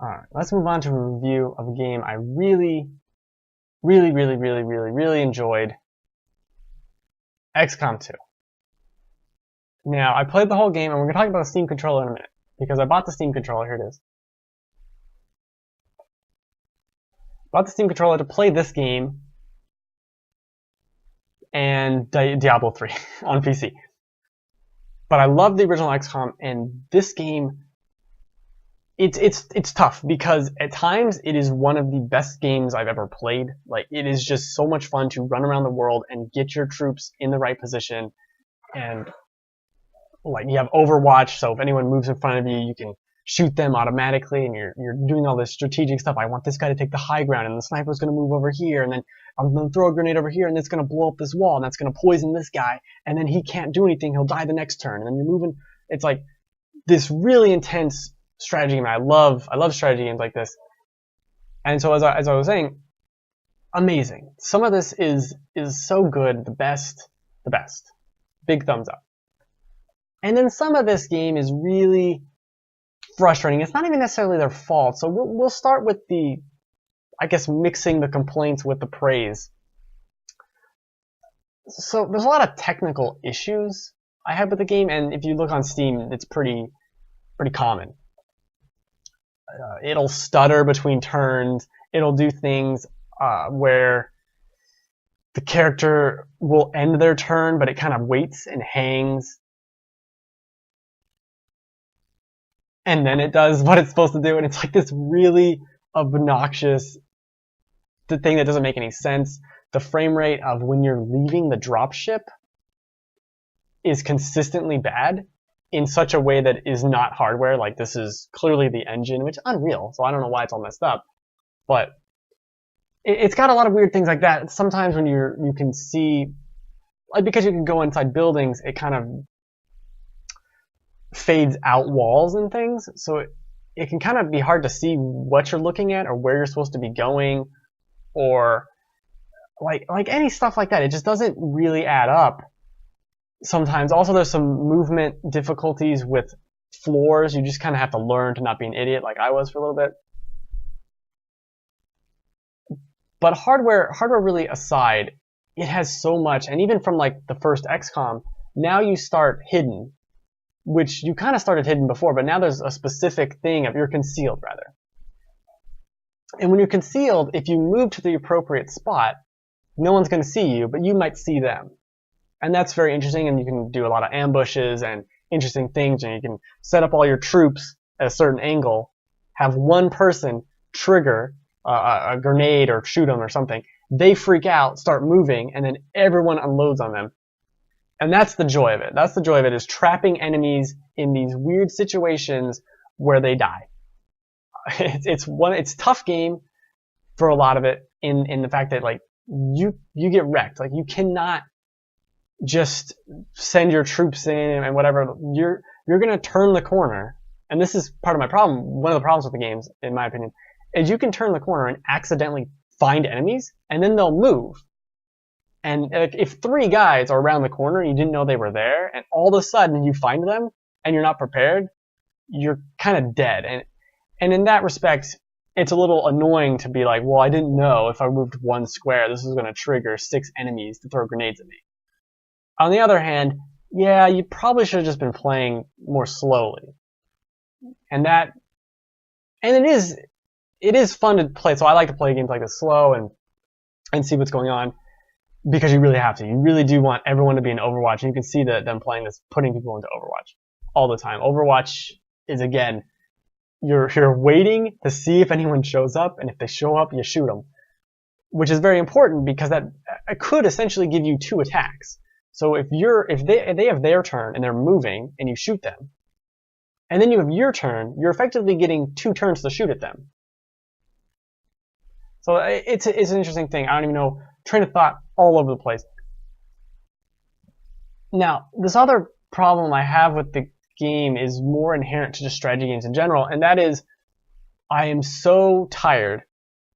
Alright, let's move on to a review of a game I really enjoyed, XCOM 2. Now, I played the whole game, and we're going to talk about the Steam controller in a minute, because I bought the Steam controller. Here it is. Bought the Steam controller to play this game and Diablo 3 on PC. But I love the original XCOM, and this game, it's tough because at times it is one of the best games I've ever played. Like, it is just so much fun to run around the world and get your troops in the right position, and like you have Overwatch, so if anyone moves in front of you, you can shoot them automatically, and you're doing all this strategic stuff. I want this guy to take the high ground, and the sniper's going to move over here, and then I'm going to throw a grenade over here, and it's going to blow up this wall, and that's going to poison this guy, and then he can't do anything. He'll die the next turn, and then you're moving. It's like this really intense strategy game. I love strategy games like this. And so as I was saying, amazing. Some of this is so good, the best. Big thumbs up. And then some of this game is really frustrating. It's not even necessarily their fault. So we'll start with mixing the complaints with the praise. So there's a lot of technical issues I have with the game, and if you look on Steam, it's pretty common. It'll stutter between turns. It'll do things where the character will end their turn, but it kind of waits and hangs. And then it does what it's supposed to do, and it's like this really obnoxious thing that doesn't make any sense. The frame rate of when you're leaving the dropship is consistently bad in such a way that is not hardware. Like, this is clearly the engine, which is unreal, so I don't know why it's all messed up. But it's got a lot of weird things like that. Sometimes when you can see, like, because you can go inside buildings, it kind of fades out walls and things, so it can kind of be hard to see what you're looking at or where you're supposed to be going, or like any stuff like that. It just doesn't really add up sometimes. Also, there's some movement difficulties with floors. You just kind of have to learn to not be an idiot like I was for a little bit. But hardware really aside, it has so much, and even from like the first XCOM, now you start hidden, which you kind of started hidden before, but now there's a specific thing of you're concealed, rather. And when you're concealed, if you move to the appropriate spot, no one's going to see you, but you might see them. And that's very interesting, and you can do a lot of ambushes and interesting things, and you can set up all your troops at a certain angle, have one person trigger a grenade or shoot them or something. They freak out, start moving, and then everyone unloads on them. And that's the joy of it. That's the joy of it, is trapping enemies in these weird situations where they die. It's a tough game for a lot of it in the fact that, like, you get wrecked. Like, you cannot just send your troops in and whatever. You're gonna turn the corner, and this is part of my problem. One of the problems with the games, in my opinion, is you can turn the corner and accidentally find enemies, and then they'll move. And if three guys are around the corner and you didn't know they were there, and all of a sudden you find them and you're not prepared, you're kind of dead. And in that respect, it's a little annoying to be like, well, I didn't know if I moved one square, this was going to trigger 6 enemies to throw grenades at me. On the other hand, yeah, you probably should have just been playing more slowly. And it is fun to play. So I like to play games like this slow and see what's going on, because you really have to. You really do want everyone to be in Overwatch, and you can see that them playing this, putting people into Overwatch all the time. Overwatch is, again, you're waiting to see if anyone shows up, and if they show up, you shoot them, which is very important because that could essentially give you 2 attacks. So if they have their turn and they're moving and you shoot them, and then you have your turn, you're effectively getting 2 turns to shoot at them. So it's an interesting thing. I don't even know, train of thought all over the place. Now, this other problem I have with the game is more inherent to just strategy games in general, and that is, I am so tired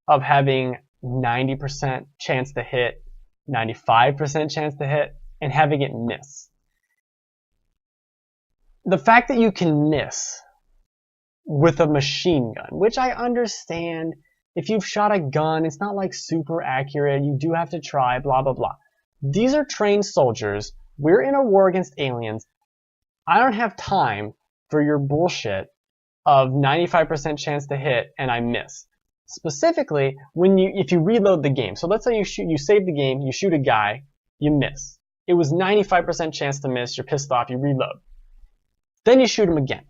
of having 90% chance to hit, 95% chance to hit, and having it miss. The fact that you can miss with a machine gun, which I understand. If you've shot a gun, it's not like super accurate. You do have to try, blah, blah, blah. These are trained soldiers. We're in a war against aliens. I don't have time for your bullshit of 95% chance to hit and I miss. Specifically, if you reload the game. So let's say you save the game, you shoot a guy, you miss. It was 95% chance to miss, you're pissed off, you reload. Then you shoot him again.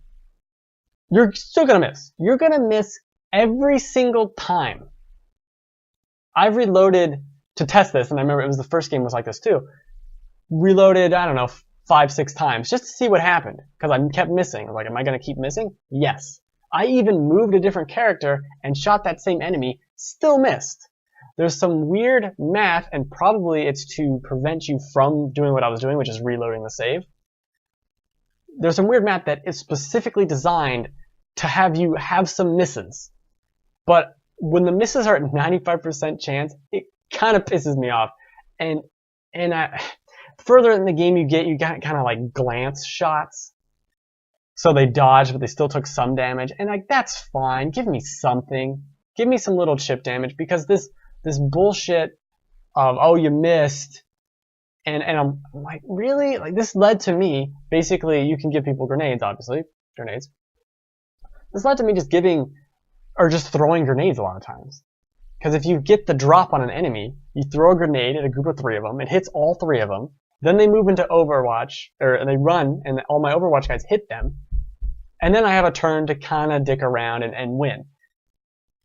You're still gonna miss. You're gonna miss every single time. I've reloaded to test this, and I remember it was the first game was like this too. Reloaded, I don't know, 5-6 times just to see what happened, because I kept missing. I was like, am I gonna keep missing? Yes. I even moved a different character and shot that same enemy, still missed. There's some weird math, and probably it's to prevent you from doing what I was doing, which is reloading the save. There's some weird math that is specifically designed to have you have some misses. But when the misses are at 95% chance, it kind of pisses me off. And further in the game you got kind of like glance shots. So they dodged, but they still took some damage. And like, that's fine. Give me something. Give me some little chip damage, because this bullshit of, oh, you missed. And I'm like, really? Like, this led to me, basically, you can give people grenades, obviously. Grenades. This led to me just throwing grenades a lot of times. Because if you get the drop on an enemy, you throw a grenade at a group of 3 of them, it hits all 3 of them, then they move into Overwatch, or they run, and all my Overwatch guys hit them, and then I have a turn to kind of dick around and win.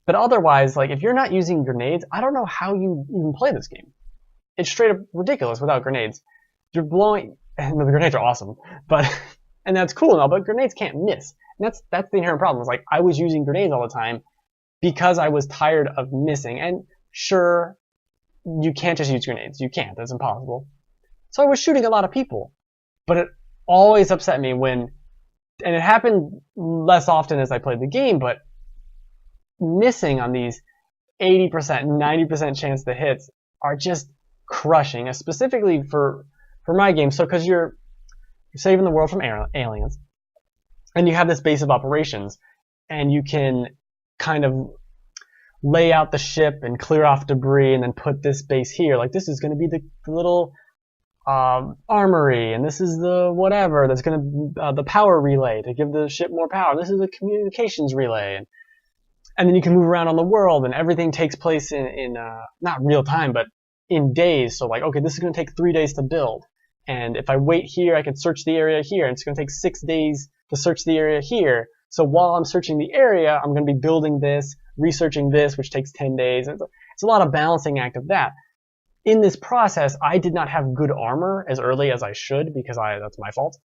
But otherwise, like, if you're not using grenades, I don't know how you even play this game. It's straight up ridiculous without grenades. You're blowing, and the grenades are awesome, but, and that's cool and all, but grenades can't miss. And that's the inherent problem. It's like, I was using grenades all the time because I was tired of missing. And sure, you can't just use grenades. You can't. That's impossible. So I was shooting a lot of people. But it always upset me when, and it happened less often as I played the game, but missing on these 80%, 90% chance to hits are just crushing, specifically for my game. So because you're saving the world from aliens, and you have this base of operations, and you can kind of lay out the ship and clear off debris and then put this base here. Like, this is going to be the little armory, and this is the whatever that's going to the power relay to give the ship more power. This is the communications relay, and then you can move around on the world, and everything takes place in not real time, but in days. So like, okay, this is going to take 3 days to build, and if I wait here, I can search the area here, and it's going to take 6 days to search the area here. So while I'm searching the area, I'm going to be building this, researching this, which takes 10 days. It's a lot of balancing act of that. In this process, I did not have good armor as early as I should, because that's my fault.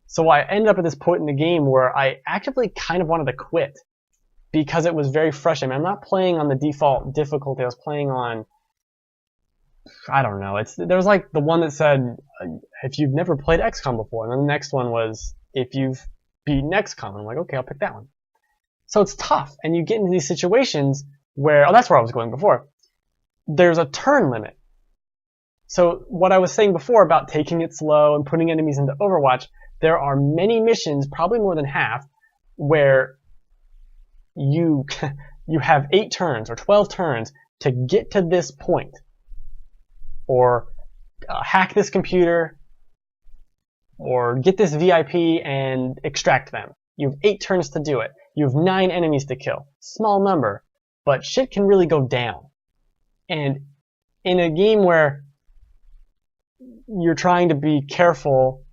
So I ended up at this point in the game where I actively kind of wanted to quit, because it was very frustrating. I'm not playing on the default difficulty. I was playing on, I don't know. There was like the one that said, if you've never played XCOM before, and then the next one was, if you've beaten XCOM. I'm like, okay, I'll pick that one. So it's tough, and you get into these situations where, oh, that's where I was going before. There's a turn limit. So what I was saying before about taking it slow and putting enemies into Overwatch, there are many missions, probably more than half, where you have 8 turns or 12 turns to get to this point, or hack this computer, or get this VIP and extract them. You have 8 turns to do it. You have 9 enemies to kill. Small number, but shit can really go down. And in a game where you're trying to be careful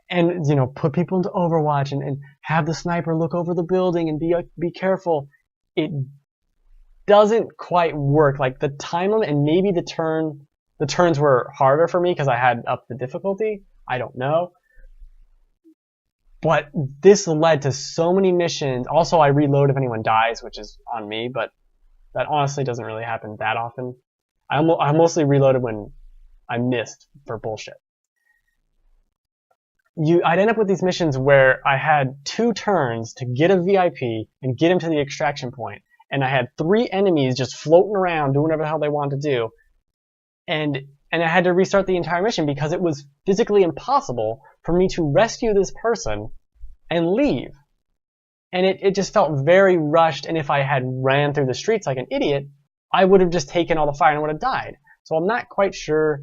and you know, put people into Overwatch and have the sniper look over the building and be careful, it doesn't quite work. Like, the time limit, and maybe the turns were harder for me because I had up the difficulty. I don't know. But this led to so many missions. Also, I reload if anyone dies, which is on me, but that honestly doesn't really happen that often. I mostly reloaded when I missed for bullshit. I'd end up with these missions where I had 2 turns to get a VIP and get him to the extraction point, and I had 3 enemies just floating around doing whatever the hell they wanted to do. And I had to restart the entire mission because it was physically impossible for me to rescue this person and leave. And it just felt very rushed, and if I had ran through the streets like an idiot, I would have just taken all the fire and would have died. So I'm not quite sure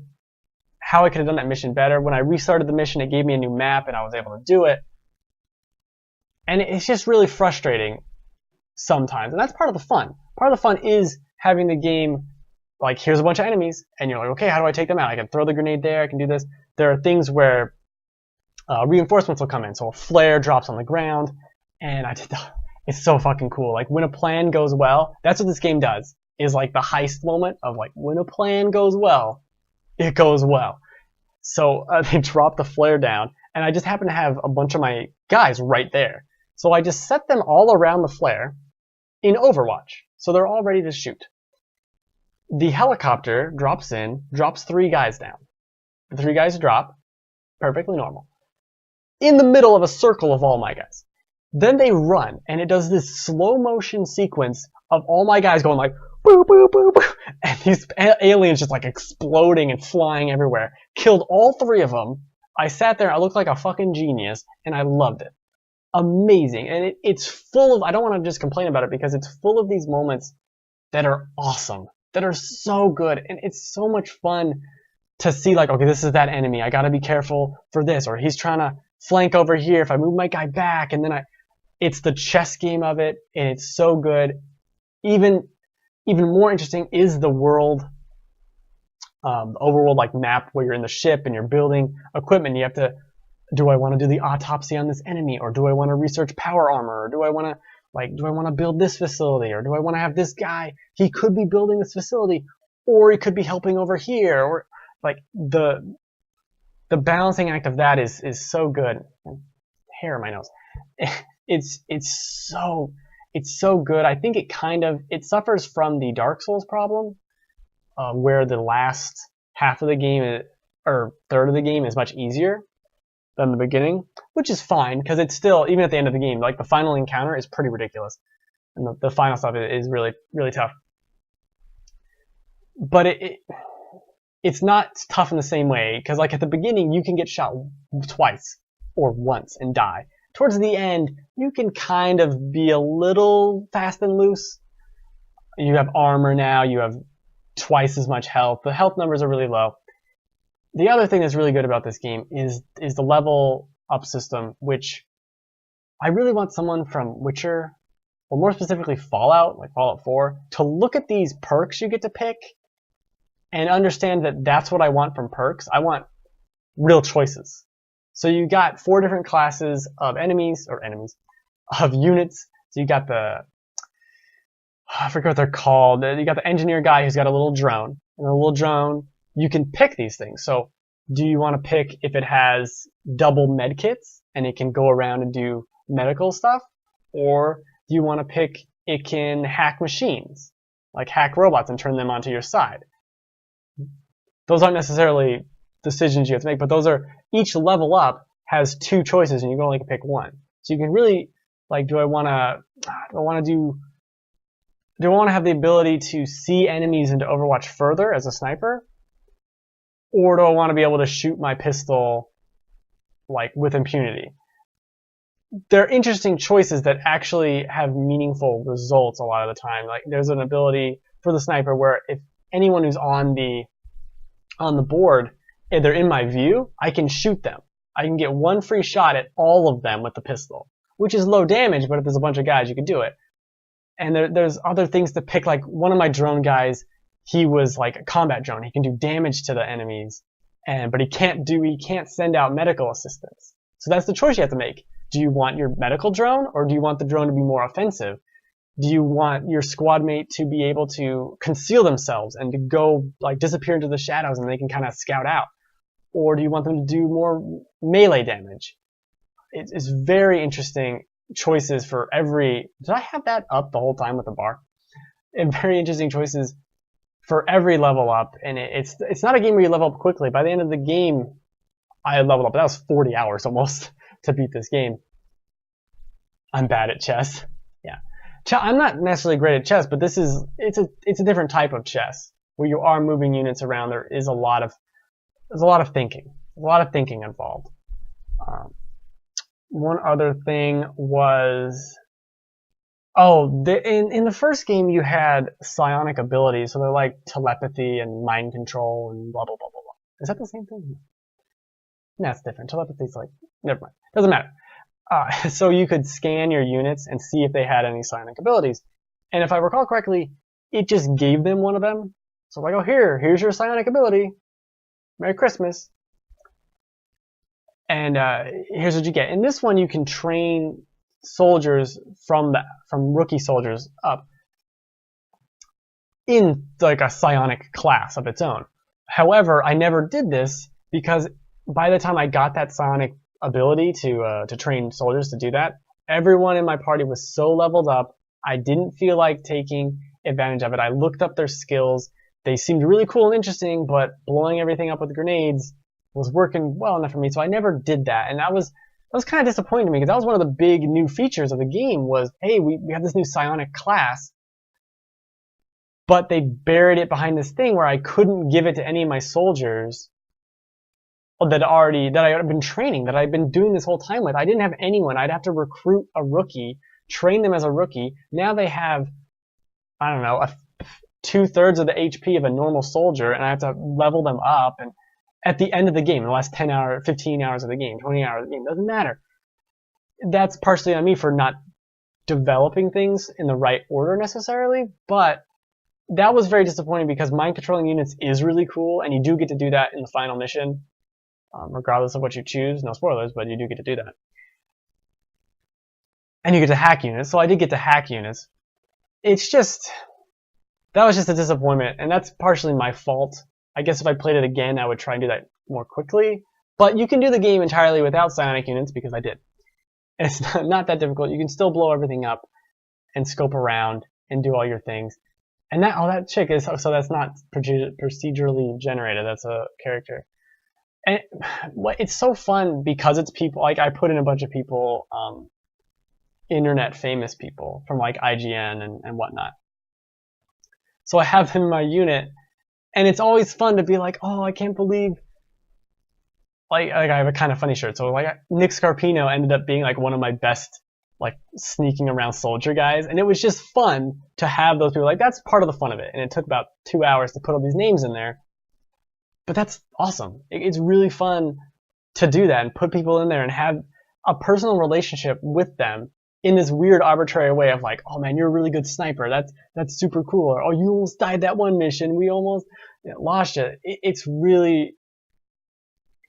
how I could have done that mission better. When I restarted the mission, it gave me a new map and I was able to do it. And it's just really frustrating sometimes, and that's part of the fun. Part of the fun is having the game, like, here's a bunch of enemies, and you're like, okay, how do I take them out? I can throw the grenade there, I can do this. There are things where reinforcements will come in, so a flare drops on the ground, and it's so fucking cool. Like, when a plan goes well, that's what this game does, is like the heist moment of like, when a plan goes well, it goes well. So they drop the flare down, and I just happen to have a bunch of my guys right there. So I just set them all around the flare in Overwatch, so they're all ready to shoot. The helicopter drops in, drops 3 guys down. The 3 guys drop, perfectly normal, in the middle of a circle of all my guys. Then they run, and it does this slow motion sequence of all my guys going like, boo, boo, boo, boo, and these aliens just like exploding and flying everywhere. Killed all 3 of them. I sat there, I looked like a fucking genius, and I loved it. Amazing. And it's full of, I don't want to just complain about it, because it's full of these moments that are awesome, that are so good, and it's so much fun to see, like, okay, this is that enemy, I gotta be careful for this, or he's trying to flank over here, if I move my guy back, and then it's the chess game of it, and it's so good. Even more interesting is the world, overworld like map where you're in the ship and you're building equipment. You have to, do I want to do the autopsy on this enemy, or do I want to research power armor, or do I want to build this facility, or do I want to have this guy, he could be building this facility, or he could be helping over here, or like the balancing act of that is so good. Hair in my nose. It's so good. I think it suffers from the Dark Souls problem, where the last half of the game or third of the game is much easier than the beginning, which is fine, because it's still, even at the end of the game, like the final encounter is pretty ridiculous, and the final stuff is really, really tough. But it's not tough in the same way, because like at the beginning you can get shot twice or once and die. Towards the end, you can kind of be a little fast and loose. You have armor now, you have twice as much health. The health numbers are really low. The other thing that's really good about this game is the level up system, which I really want someone from Witcher, or more specifically Fallout, like Fallout 4, to look at these perks you get to pick and understand that that's what I want from perks. I want real choices. So you got 4 different classes of of units. So you got I forget what they're called. You got the engineer guy who's got a little drone. And the little drone, you can pick these things. So do you want to pick if it has double med kits and it can go around and do medical stuff? Or do you want to pick it can hack machines, like hack robots and turn them onto your side? Those aren't necessarily decisions you have to make, but those are, each level up has 2 choices and you can only pick one. So you can really, like, do I want to have the ability to see enemies into Overwatch further as a sniper? Or do I want to be able to shoot my pistol, like, with impunity? They're interesting choices that actually have meaningful results a lot of the time. Like, there's an ability for the sniper where if anyone who's on the board, if they're in my view, I can shoot them. I can get 1 free shot at all of them with the pistol, which is low damage, but if there's a bunch of guys, you can do it. And there's other things to pick, like one of my drone guys, he was like a combat drone. He can do damage to the enemies, but he can't send out medical assistance. So that's the choice you have to make. Do you want your medical drone, or do you want the drone to be more offensive? Do you want your squad mate to be able to conceal themselves and to go, like, disappear into the shadows and they can kind of scout out? Or do you want them to do more melee damage? It's very interesting choices for every... Did I have that up the whole time with the bar? And very interesting choices for every level up. And it's not a game where you level up quickly. By the end of the game, I had leveled up. That was 40 hours almost to beat this game. I'm bad at chess. Yeah. I'm not necessarily great at chess, but it's a different type of chess where you are moving units around. There's a lot of thinking involved. Um, one other thing was, oh, in the first game you had psionic abilities, so they're like telepathy and mind control and blah blah blah blah blah. Is that the same thing? No, it's different. Telepathy's like, never mind. Doesn't matter. So you could scan your units and see if they had any psionic abilities. And if I recall correctly, it just gave them one of them. So like, oh, here's your psionic ability. Merry Christmas. And here's what you get. In this one, you can train soldiers from rookie soldiers up in like a psionic class of its own. However, I never did this because by the time I got that psionic ability to train soldiers to do that, everyone in my party was so leveled up, I didn't feel like taking advantage of it. I looked up their skills. They seemed really cool and interesting, but blowing everything up with grenades was working well enough for me, so I never did that. And that was kind of disappointing to me because that was one of the big new features of the game was, hey, we have this new psionic class, but they buried it behind this thing where I couldn't give it to any of my soldiers that I had been training, that I'd been doing this whole time with. I didn't have anyone. I'd have to recruit a rookie, train them as a rookie. Now they have, I don't know, 2/3 of the HP of a normal soldier, and I have to level them up. And at the end of the game, in the last 10 hours, 15 hours of the game, 20 hours of the game, doesn't matter. That's partially on me for not developing things in the right order necessarily, but that was very disappointing because mind controlling units is really cool, and you do get to do that in the final mission. Regardless of what you choose. No spoilers, but you do get to do that. And you get to hack units, so I did get to hack units. It's just, that was just a disappointment, and that's partially my fault. I guess if I played it again, I would try and do that more quickly. But you can do the game entirely without psionic units, because I did. And it's not that difficult. You can still blow everything up and scope around and do all your things. And that chick is, so that's not procedurally generated, that's a character. And it's so fun because it's people, like I put in a bunch of people, internet famous people from like IGN and whatnot. So I have him in my unit, and it's always fun to be like, oh, I can't believe, like I have a kind of funny shirt. So like Nick Scarpino ended up being like one of my best, like sneaking around soldier guys. And it was just fun to have those people. Like that's part of the fun of it. And it took about 2 hours to put all these names in there. But that's awesome. It's really fun to do that and put people in there and have a personal relationship with them in this weird arbitrary way of like, oh man, you're a really good sniper. That's super cool. Or, oh, you almost died that one mission. We almost lost it. It's really,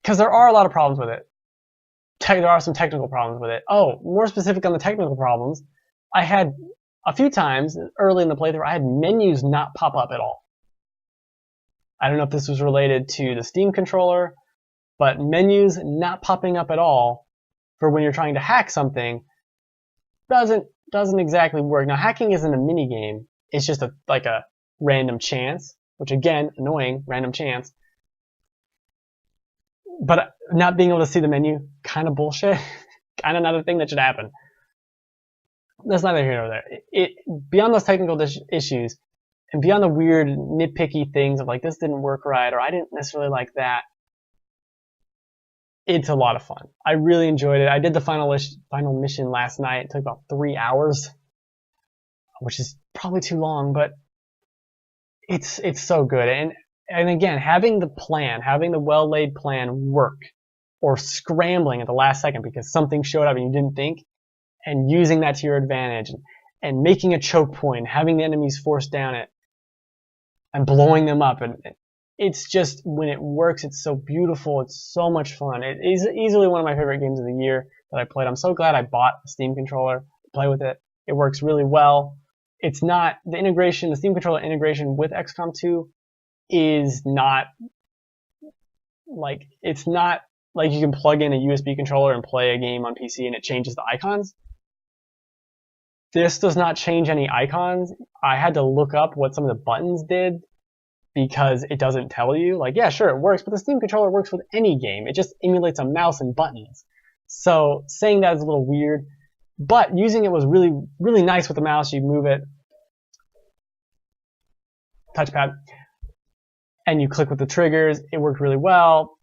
because there are a lot of problems with it. There are some technical problems with it. Oh, more specific on the technical problems, I had a few times early in the playthrough, I had menus not pop up at all. I don't know if this was related to the Steam controller, but menus not popping up at all for when you're trying to hack something doesn't exactly work. Now, hacking isn't a mini game. It's just like a random chance, which again, annoying, random chance. But not being able to see the menu, kind of bullshit. Kind of not a thing that should happen. That's neither here nor there. Beyond those technical issues, and beyond the weird nitpicky things of like, this didn't work right, or I didn't necessarily like that, it's a lot of fun. I really enjoyed it. I did the final mission last night. It took about 3 hours, which is probably too long, but it's so good. And again, having the well-laid plan work, or scrambling at the last second because something showed up and you didn't think, and using that to your advantage, and making a choke point, having the enemies force down it, and blowing them up, and it's just, when it works, it's so beautiful. It's so much fun. It is easily one of my favorite games of the year that I played. I'm so glad I bought a Steam controller to play with it. It works really well. It's not, the Steam controller integration with XCOM 2 is not like, it's not like you can plug in a USB controller and play a game on PC and it changes the icons. This does not change any icons. I had to look up what some of the buttons did because it doesn't tell you. Like, yeah, sure, it works, but the Steam controller works with any game. It just emulates a mouse and buttons. So saying that is a little weird, but using it was really, really nice with the mouse. You move it, touchpad, and you click with the triggers. It worked really well.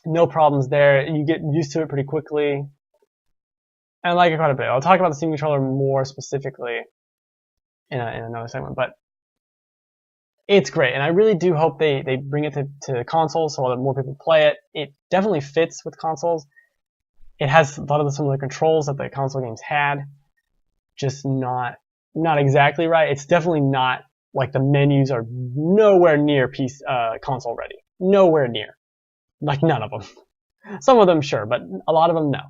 No problems there. You get used to it pretty quickly. And I like it quite a bit. I'll talk about the Steam controller more specifically in another segment, but it's great. And I really do hope they bring it to consoles so that more people play it. It definitely fits with consoles. It has a lot of the similar controls that the console games had, just not exactly right. It's definitely not like the menus are nowhere near console ready. Nowhere near. Like none of them. Some of them sure, but a lot of them no.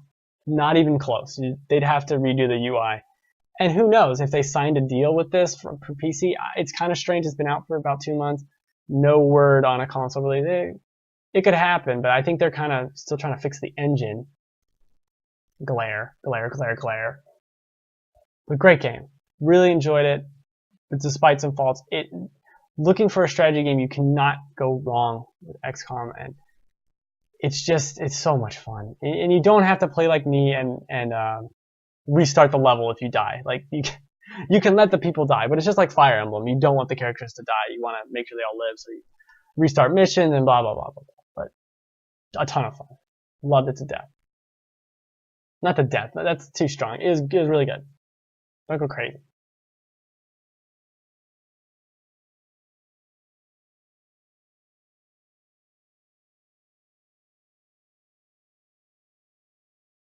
Not even close. They'd have to redo the UI. And who knows if they signed a deal with this for PC. It's kind of strange. It's been out for about 2 months. No word on a console release. It could happen, but I think they're kind of still trying to fix the engine. Glare. But great game. Really enjoyed it. But despite some faults, looking for a strategy game, you cannot go wrong with XCOM, and it's so much fun. And you don't have to play like me and restart the level if you die. Like you can let the people die, but it's just like Fire Emblem. You don't want the characters to die. You want to make sure they all live, so you restart missions and blah blah blah blah blah. But a ton of fun. Loved it to death. Not to death. That's too strong. It was really good. Don't go crazy.